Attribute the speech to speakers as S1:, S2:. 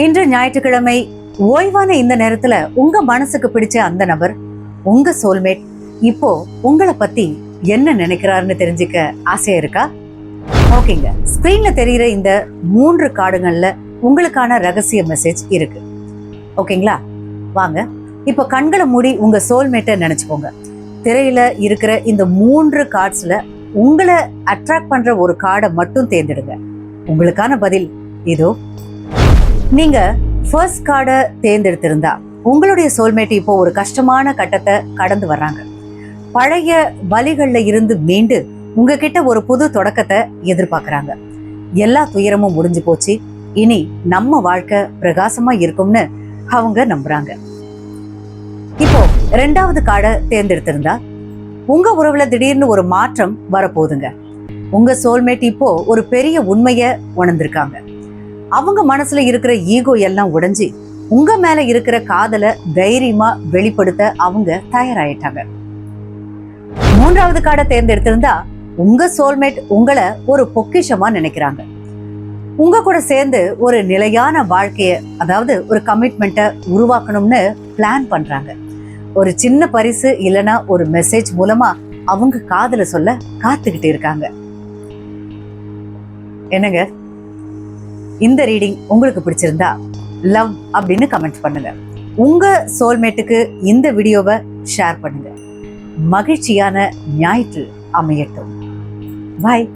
S1: இன்று ஞாயிற்றுக்கிழமை ஓய்வான இந்த நேரத்துல உங்க மனசுக்கு பிடிச்ச அந்த நபர், உங்க சோல்மேட், இப்போ உங்களை பத்தி என்ன நினைக்கிறாருன்னு தெரிஞ்சுக்க ஆசையா இருக்கா? ஓகேங்க, ஸ்கிரீன்ல தெரிகிற இந்த 3 கார்டுகள்ல உங்களுக்கான ரகசிய மெசேஜ் இருக்கு. ஓகேங்களா? வாங்க இப்போ கண்களை மூடி உங்க சோல்மேட்டை நினைச்சுக்கோங்க. திரையில இருக்கிற இந்த 3 கார்ட்ஸ்ல உங்களை அட்ராக்ட் பண்ற ஒரு கார்டை மட்டும் தேர்ந்தெடுங்க. உங்களுக்கான பதில் இதோ. நீங்க ஃபர்ஸ்ட் கார்டை தேர்ந்தெடுத்திருந்தா உங்களுடைய சோல்மேட் இப்போ ஒரு கஷ்டமான கட்டத்தை கடந்து வர்றாங்க. பழைய வலிகள்ல இருந்து மீண்டு உங்ககிட்ட ஒரு புது தொடக்கத்தை எதிர்பார்க்கறாங்க. எல்லா துயரமும் முடிஞ்சு போச்சு, இனி நம்ம வாழ்க்கை பிரகாசமா இருக்கும்னு அவங்க நம்புறாங்க. இப்போ 2வது கார்டை தேர்ந்தெடுத்திருந்தா உங்க உறவுல திடீர்னு ஒரு மாற்றம் வரப்போகுதுங்க. உங்க சோல்மேட் இப்போ ஒரு பெரிய உண்மைய உணர்ந்திருக்காங்க. அவங்க மனசுல இருக்கிற ஈகோ எல்லாம் உடைஞ்சி உங்க மேல இருக்கிற காதலை தைரியமா வெளிப்படுத்த அவங்க தயாராயிட்டாங்க. 3வது கார்டை தேர்ந்தெடுத்திருந்தா உங்க சோல்மேட் உங்களை ஒரு பொக்கிஷமா நினைக்கிறாங்க. உங்க கூட சேர்ந்து ஒரு நிலையான வாழ்க்கைய, அதாவது ஒரு கமிட்மெண்ட்டை உருவாக்கணும்னு பிளான் பண்றாங்க. ஒரு சின்ன பரிசு இல்லைன்னா ஒரு மெசேஜ் மூலமா அவங்க காதல சொல்ல காத்துக்கிட்டு இருக்காங்க. என்னங்க, இந்த ரீடிங் உங்களுக்கு பிடிச்சிருந்தா லவ் அப்படின்னு கமெண்ட் பண்ணுங்க. உங்க சோல்மேட்டுக்கு இந்த வீடியோவை ஷேர் பண்ணுங்க. மகிழ்ச்சியான ஞாயிற்று அமையட்டும். பாய்.